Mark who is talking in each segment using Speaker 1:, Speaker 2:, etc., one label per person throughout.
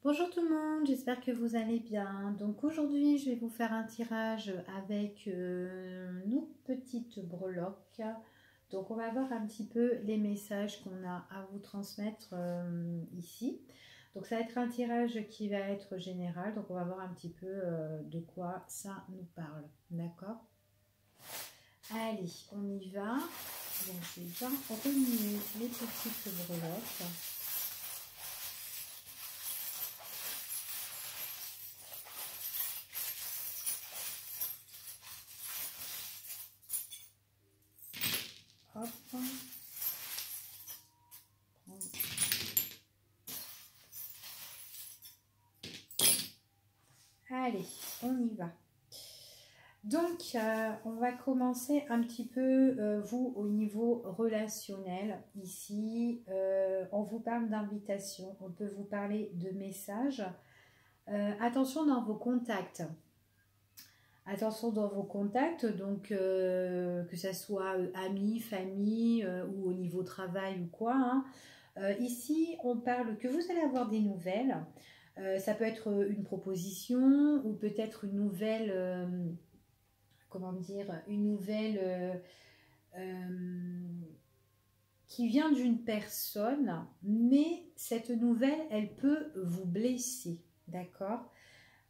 Speaker 1: Bonjour tout le monde, j'espère que vous allez bien. Donc aujourd'hui, je vais vous faire un tirage avec nos petites breloques. Donc on va voir un petit peu les messages qu'on a à vous transmettre ici. Donc ça va être un tirage qui va être général. Donc on va voir un petit peu de quoi ça nous parle. D'accord? Allez, on y va. Donc je vais bien remuer les petites breloques. Hop. Allez, on y va. Donc, on va commencer un petit peu, vous, au niveau relationnel. Ici, on vous parle d'invitation, on peut vous parler de messages. Attention dans vos contacts. Attention dans vos contacts, donc que ça soit amis, famille ou au niveau travail ou quoi. Hein. Ici, on parle que vous allez avoir des nouvelles. Ça peut être une proposition ou peut-être une nouvelle, comment dire, une nouvelle qui vient d'une personne, mais cette nouvelle, elle peut vous blesser, d'accord?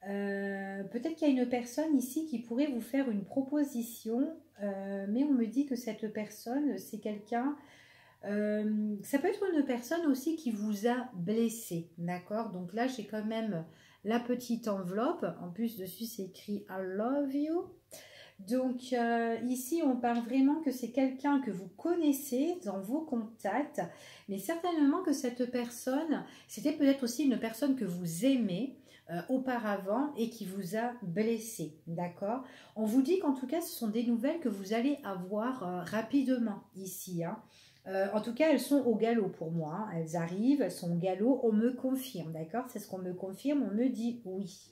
Speaker 1: Peut-être qu'il y a une personne ici qui pourrait vous faire une proposition, mais on me dit que cette personne, c'est quelqu'un. Ça peut être une personne aussi qui vous a blessé, d'accord? Donc là, j'ai quand même la petite enveloppe. En plus, dessus, c'est écrit I love you. Donc ici, on parle vraiment que c'est quelqu'un que vous connaissez dans vos contacts, mais certainement que cette personne, c'était peut-être aussi une personne que vous aimez auparavant et qui vous a blessé, d'accord? On vous dit qu'en tout cas, ce sont des nouvelles que vous allez avoir rapidement ici, hein. En tout cas, elles sont au galop pour moi, hein. Elles arrivent, elles sont au galop, on me confirme, d'accord? C'est ce qu'on me confirme, on me dit oui.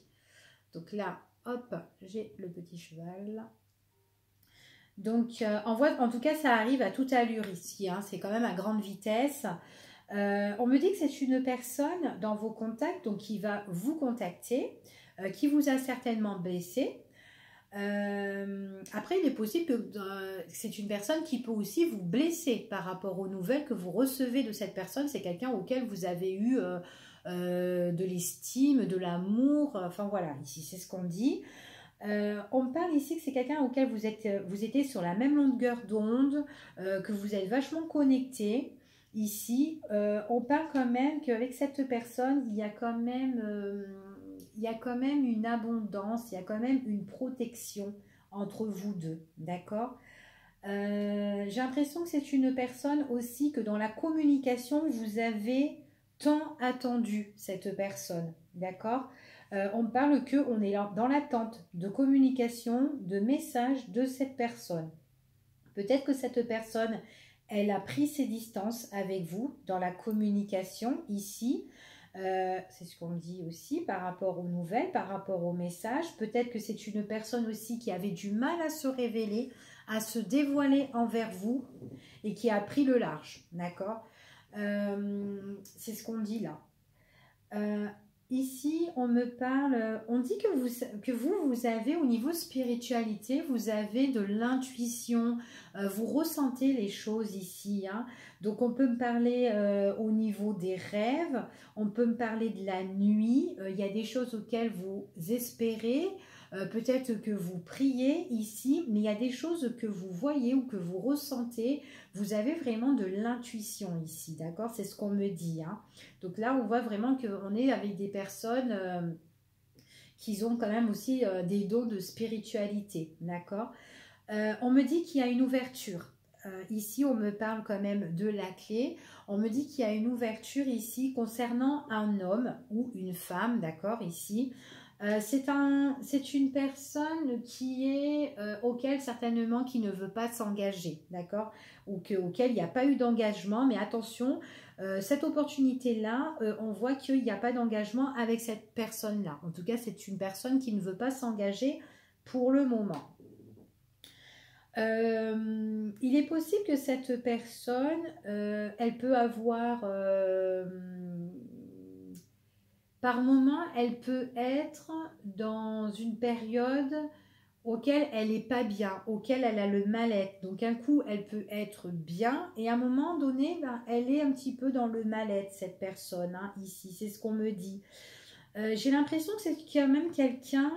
Speaker 1: Donc là, hop, j'ai le petit cheval. Donc, en tout cas, ça arrive à toute allure ici, hein. C'est quand même à grande vitesse. On me dit que c'est une personne dans vos contacts, donc qui va vous contacter, qui vous a certainement blessé. Après, il est possible que c'est une personne qui peut aussi vous blesser par rapport aux nouvelles que vous recevez de cette personne. C'est quelqu'un auquel vous avez eu de l'estime, de l'amour. Enfin voilà, ici c'est ce qu'on dit. On me parle ici que c'est quelqu'un auquel vous étiez sur la même longueur d'onde, que vous êtes vachement connecté. Ici, on parle quand même qu'avec cette personne, il y a quand même une abondance, il y a quand même une protection entre vous deux, d'accord? J'ai l'impression que c'est une personne aussi que dans la communication, vous avez tant attendu cette personne, d'accord? On parle qu'on est dans l'attente de communication, de messages de cette personne. Peut-être que cette personne, elle a pris ses distances avec vous dans la communication ici. C'est ce qu'on me dit aussi par rapport aux nouvelles, par rapport aux messages. Peut-être que c'est une personne aussi qui avait du mal à se révéler, à se dévoiler envers vous et qui a pris le large, d'accord? C'est ce qu'on dit là. Ici, on me parle, on dit que vous avez au niveau spiritualité, vous avez de l'intuition, vous ressentez les choses ici, hein. Donc, on peut me parler au niveau des rêves, on peut me parler de la nuit, il y a des choses auxquelles vous espérez, peut-être que vous priez ici, mais il y a des choses que vous voyez ou que vous ressentez, vous avez vraiment de l'intuition ici, d'accord? C'est ce qu'on me dit, hein. Donc là, on voit vraiment qu'on est avec des personnes qui ont quand même aussi des dons de spiritualité, d'accord? On me dit qu'il y a une ouverture. Ici, on me parle quand même de la clé. On me dit qu'il y a une ouverture ici concernant un homme ou une femme, d'accord, ici. C'est une personne qui est auquel certainement qui ne veut pas s'engager, d'accord, auquel il n'y a pas eu d'engagement, mais attention, cette opportunité-là, on voit qu'il n'y a pas d'engagement avec cette personne-là. En tout cas, c'est une personne qui ne veut pas s'engager pour le moment. Il est possible que cette personne, elle peut avoir par moment, elle peut être dans une période auquel elle n'est pas bien, auquel elle a le mal-être. Donc un coup, elle peut être bien et à un moment donné, ben, elle est un petit peu dans le mal-être, cette personne, hein, ici. C'est ce qu'on me dit. J'ai l'impression que c'est quand même quelqu'un...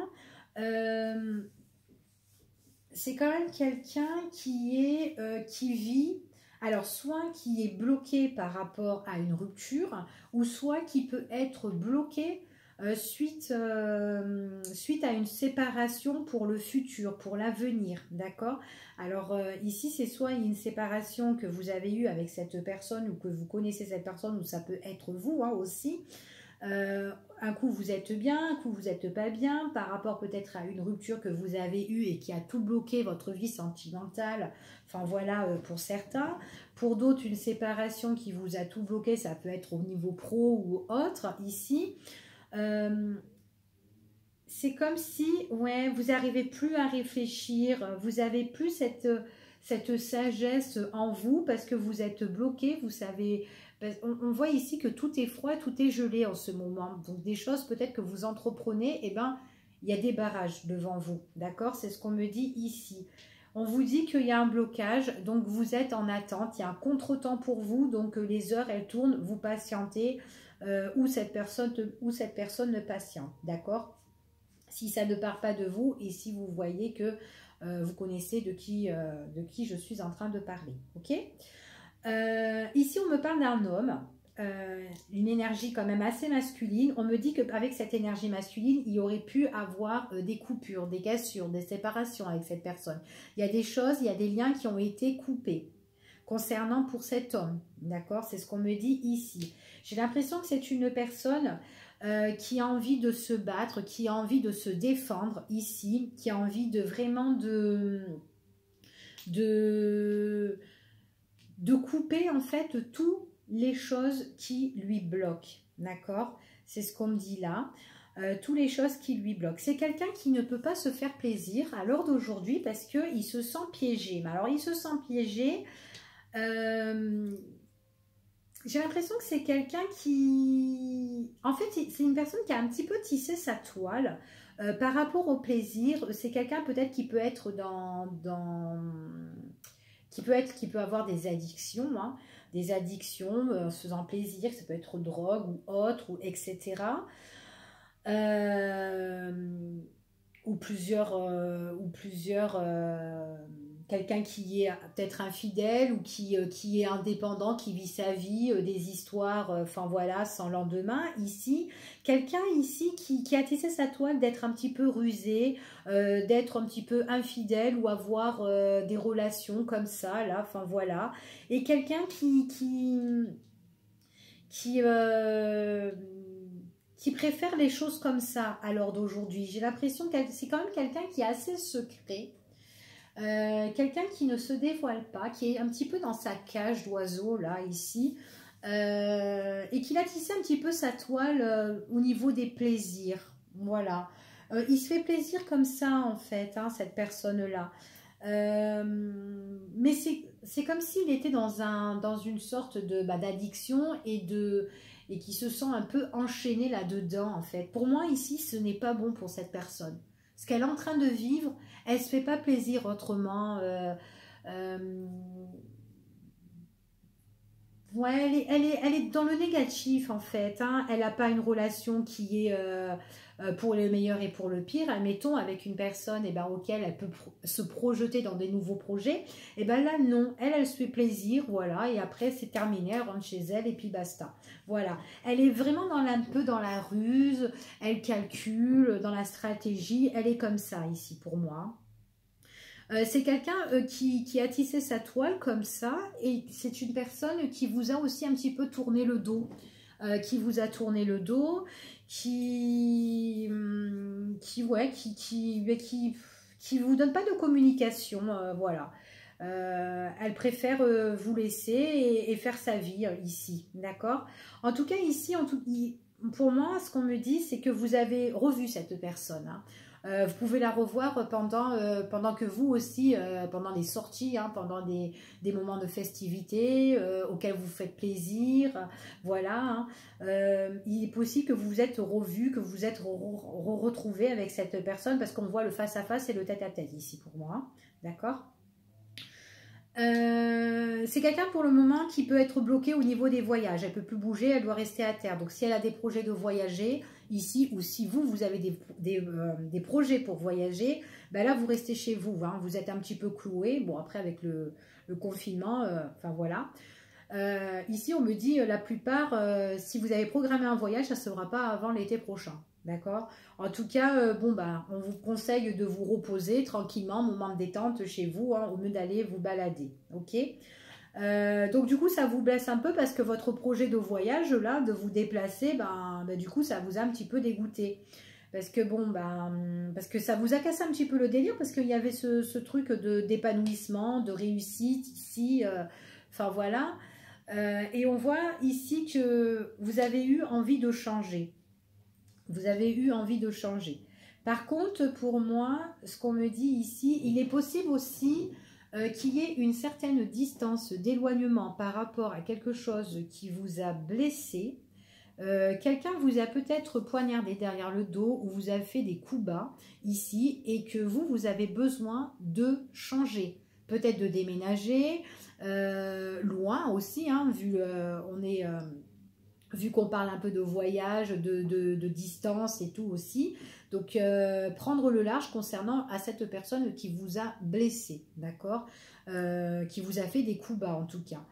Speaker 1: c'est quand même quelqu'un qui vit, alors soit qui est bloqué par rapport à une rupture, ou soit qui peut être bloqué suite à une séparation pour le futur, pour l'avenir, d'accord? Alors ici, c'est soit une séparation que vous avez eue avec cette personne, ou que vous connaissez cette personne, ou ça peut être vous, hein, aussi. Un coup vous êtes bien, un coup vous n'êtes pas bien, par rapport peut-être à une rupture que vous avez eue et qui a tout bloqué votre vie sentimentale, enfin voilà, pour certains. Pour d'autres, une séparation qui vous a tout bloqué, ça peut être au niveau pro ou autre, ici. Euh, c'est comme si, ouais, vous n'arrivez plus à réfléchir, vous avez plus cette sagesse en vous parce que vous êtes bloqué, vous savez, on voit ici que tout est froid, tout est gelé en ce moment. Donc des choses peut-être que vous entreprenez, eh ben, il y a des barrages devant vous, d'accord? C'est ce qu'on me dit ici. On vous dit qu'il y a un blocage, donc vous êtes en attente, il y a un contretemps pour vous, donc les heures elles tournent, vous patientez, ou cette personne ne patiente, d'accord? Si ça ne part pas de vous et si vous voyez que vous connaissez de qui je suis en train de parler. Ok. Ici, on me parle d'un homme, une énergie quand même assez masculine. On me dit qu'avec cette énergie masculine, il aurait pu avoir des coupures, des cassures, des séparations avec cette personne. Il y a des choses, il y a des liens qui ont été coupés concernant pour cet homme. D'accord? C'est ce qu'on me dit ici. J'ai l'impression que c'est une personne qui a envie de se battre, qui a envie de se défendre ici, qui a envie de vraiment de couper en fait toutes les choses qui lui bloquent. D'accord? C'est ce qu'on me dit là. Toutes les choses qui lui bloquent. C'est quelqu'un qui ne peut pas se faire plaisir à l'heure d'aujourd'hui parce qu'il se sent piégé. Mais alors, il se sent piégé. J'ai l'impression que c'est quelqu'un qui... En fait, c'est une personne qui a un petit peu tissé sa toile par rapport au plaisir. C'est quelqu'un peut-être qui peut être qui peut avoir des addictions, hein, des addictions en se faisant plaisir, ça peut être drogue ou autre, ou etc. Ou plusieurs quelqu'un qui est peut-être infidèle ou qui est indépendant, qui vit sa vie, des histoires, enfin voilà, sans lendemain. Ici, quelqu'un ici qui a tissé sa toile d'être un petit peu rusé, d'être un petit peu infidèle ou avoir des relations comme ça, là, enfin voilà. Et quelqu'un qui, qui préfère les choses comme ça à l'heure d'aujourd'hui. J'ai l'impression que c'est quand même quelqu'un qui est assez secret, quelqu'un qui ne se dévoile pas, qui est un petit peu dans sa cage d'oiseau là, ici, et qui a tissé un petit peu sa toile au niveau des plaisirs. Voilà. Il se fait plaisir comme ça en fait, hein, cette personne-là. Mais c'est comme s'il était dans une sorte d'addiction et qui se sent un peu enchaîné là-dedans en fait. Pour moi ici, ce n'est pas bon pour cette personne. Ce qu'elle est en train de vivre, elle ne se fait pas plaisir autrement. Euh, ouais, elle est dans le négatif en fait, hein. Elle n'a pas une relation qui est pour le meilleur et pour le pire. Admettons avec une personne auquel elle peut se projeter dans des nouveaux projets. Et bien là non, elle se fait plaisir, voilà. Et après c'est terminé, elle rentre chez elle et puis basta. Voilà. Elle est vraiment un peu dans la ruse, elle calcule, dans la stratégie. Elle est comme ça ici pour moi. C'est quelqu'un qui a tissé sa toile comme ça et c'est une personne qui vous a aussi un petit peu tourné le dos, qui vous a tourné le dos, qui vous donne pas de communication, voilà. Elle préfère vous laisser et faire sa vie ici, d'accord? En tout cas ici, pour moi, ce qu'on me dit, c'est que vous avez revu cette personne, hein. Vous pouvez la revoir pendant que vous aussi, pendant les sorties, hein, pendant des moments de festivité auxquels vous faites plaisir. Voilà. Hein. Il est possible que vous vous êtes revu, que vous vous êtes retrouvé avec cette personne parce qu'on voit le face-à-face et le tête-à-tête ici pour moi. Hein. D'accord? C'est quelqu'un pour le moment qui peut être bloqué au niveau des voyages. Elle ne peut plus bouger, elle doit rester à terre. Donc si elle a des projets de voyager ici, ou si vous avez des projets pour voyager, ben là vous restez chez vous. Hein. Vous êtes un petit peu cloué. Bon, après avec le confinement, enfin voilà. Ici on me dit la plupart, si vous avez programmé un voyage, ça ne sera pas avant l'été prochain. D'accord. En tout cas, bon bah, on vous conseille de vous reposer tranquillement, moment de détente chez vous, hein, au lieu d'aller vous balader. Ok. Donc du coup, ça vous blesse un peu parce que votre projet de voyage là, de vous déplacer, du coup, ça vous a un petit peu dégoûté. Parce que bon, parce que ça vous a cassé un petit peu le délire parce qu'il y avait ce truc d'épanouissement, de réussite ici. Enfin voilà. Et on voit ici que vous avez eu envie de changer. Vous avez eu envie de changer. Par contre, pour moi, ce qu'on me dit ici, il est possible aussi qu'il y ait une certaine distance d'éloignement par rapport à quelque chose qui vous a blessé. Quelqu'un vous a peut-être poignardé derrière le dos ou vous a fait des coups bas ici et que vous avez besoin de changer. Peut-être de déménager, loin aussi, hein, vu qu'on parle un peu de voyage, de distance et tout aussi. Donc, prendre le large concernant à cette personne qui vous a blessé, d'accord, qui vous a fait des coups bas en tout cas.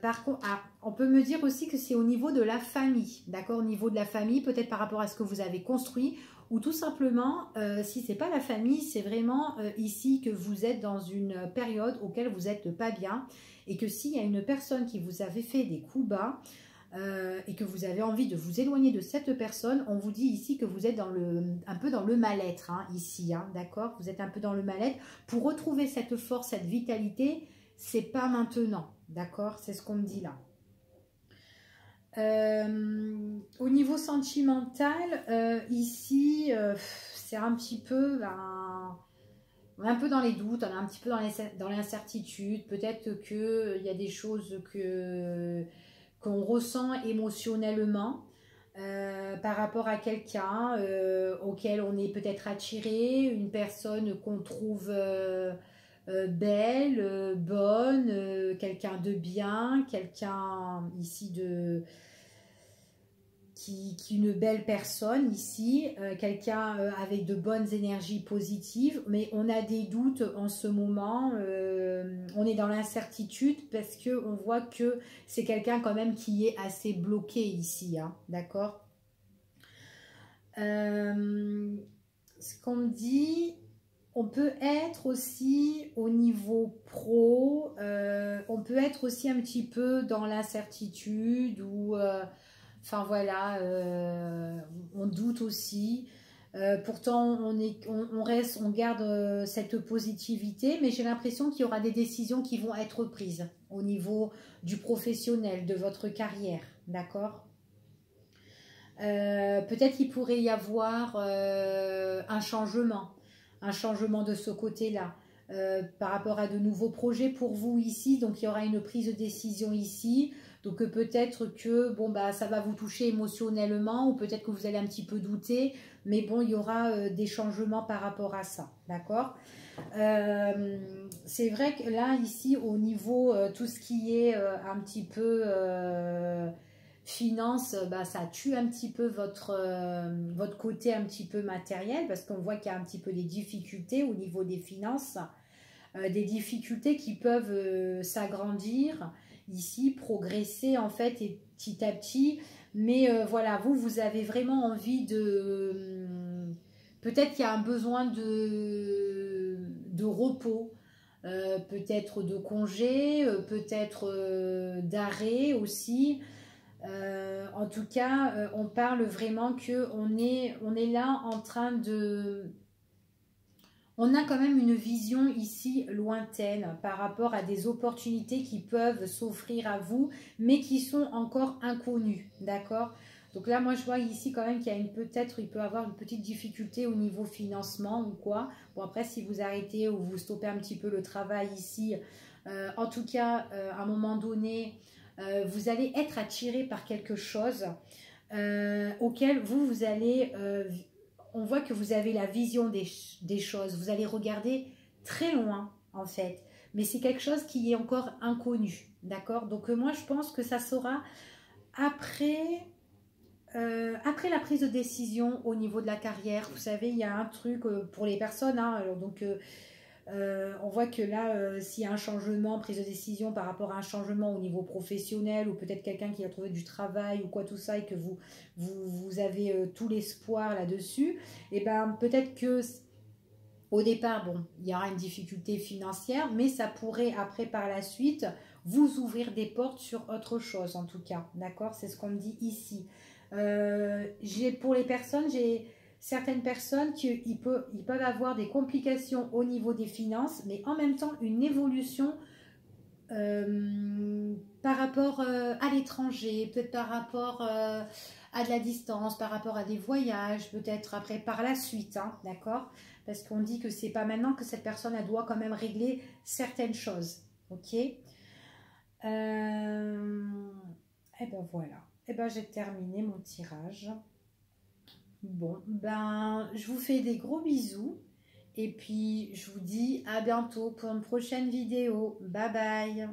Speaker 1: Par contre, on peut me dire aussi que c'est au niveau de la famille, d'accord, au niveau de la famille, peut-être par rapport à ce que vous avez construit, ou tout simplement, si c'est pas la famille, c'est vraiment ici que vous êtes dans une période auquel vous n'êtes pas bien, et que s'il y a une personne qui vous avait fait des coups bas, et que vous avez envie de vous éloigner de cette personne, on vous dit ici que vous êtes un peu dans le mal-être, hein, ici, hein, d'accord, vous êtes un peu dans le mal-être. Pour retrouver cette force, cette vitalité, c'est pas maintenant, d'accord, c'est ce qu'on me dit là. Au niveau sentimental, ici, c'est un petit peu, on est un peu dans les doutes, on est un petit peu dans l'incertitude, peut-être qu'il y a des choses qu'on ressent émotionnellement par rapport à quelqu'un auquel on est peut-être attiré, une personne qu'on trouve belle, bonne, quelqu'un de bien, quelqu'un ici qui une belle personne ici, quelqu'un avec de bonnes énergies positives, mais on a des doutes en ce moment, on est dans l'incertitude parce que on voit que c'est quelqu'un quand même qui est assez bloqué ici, hein, d'accord. Ce qu'on me dit, on peut être aussi au niveau pro, on peut être aussi un petit peu dans l'incertitude ou enfin voilà, on doute aussi. Pourtant, on garde cette positivité, mais j'ai l'impression qu'il y aura des décisions qui vont être prises au niveau du professionnel, de votre carrière, d'accord? Peut-être qu'il pourrait y avoir un changement de ce côté-là. Par rapport à de nouveaux projets pour vous ici, donc il y aura une prise de décision ici, donc peut-être que bon bah ça va vous toucher émotionnellement ou peut-être que vous allez un petit peu douter, mais bon il y aura des changements par rapport à ça, d'accord. C'est vrai que là ici au niveau tout ce qui est un petit peu finance, ça tue un petit peu votre côté un petit peu matériel parce qu'on voit qu'il y a un petit peu des difficultés au niveau des finances, des difficultés qui peuvent s'agrandir ici, progresser en fait et petit à petit. Mais voilà, vous avez vraiment envie de... peut-être qu'il y a un besoin de repos, peut-être de congé, peut-être d'arrêt aussi. En tout cas, on parle vraiment que on est là en train de... On a quand même une vision ici lointaine par rapport à des opportunités qui peuvent s'offrir à vous, mais qui sont encore inconnues, d'accord? Donc là, moi, je vois ici quand même qu'il y a peut-être, il peut avoir une petite difficulté au niveau financement ou quoi. Bon, après, si vous arrêtez ou vous stoppez un petit peu le travail ici, en tout cas, à un moment donné, vous allez être attiré par quelque chose auquel vous allez, on voit que vous avez la vision des choses, vous allez regarder très loin en fait, mais c'est quelque chose qui est encore inconnu, d'accord? Donc moi je pense que ça sera après, après la prise de décision au niveau de la carrière. Vous savez, il y a un truc pour les personnes, hein, alors donc on voit que là, s'il y a un changement, prise de décision par rapport à un changement au niveau professionnel, ou peut-être quelqu'un qui a trouvé du travail ou quoi tout ça, et que vous avez tout l'espoir là-dessus, et ben peut-être que au départ, bon, il y aura une difficulté financière, mais ça pourrait après par la suite vous ouvrir des portes sur autre chose en tout cas, d'accord? C'est ce qu'on me dit ici. Pour les personnes, j'ai certaines personnes qui ils peuvent avoir des complications au niveau des finances, mais en même temps une évolution par rapport à l'étranger, peut-être par rapport à de la distance, par rapport à des voyages, peut-être après par la suite, hein, d'accord? Parce qu'on dit que c'est pas maintenant que cette personne elle doit quand même régler certaines choses, ok? Et ben voilà, et ben j'ai terminé mon tirage. Bon, ben je vous fais des gros bisous et puis je vous dis à bientôt pour une prochaine vidéo. Bye bye.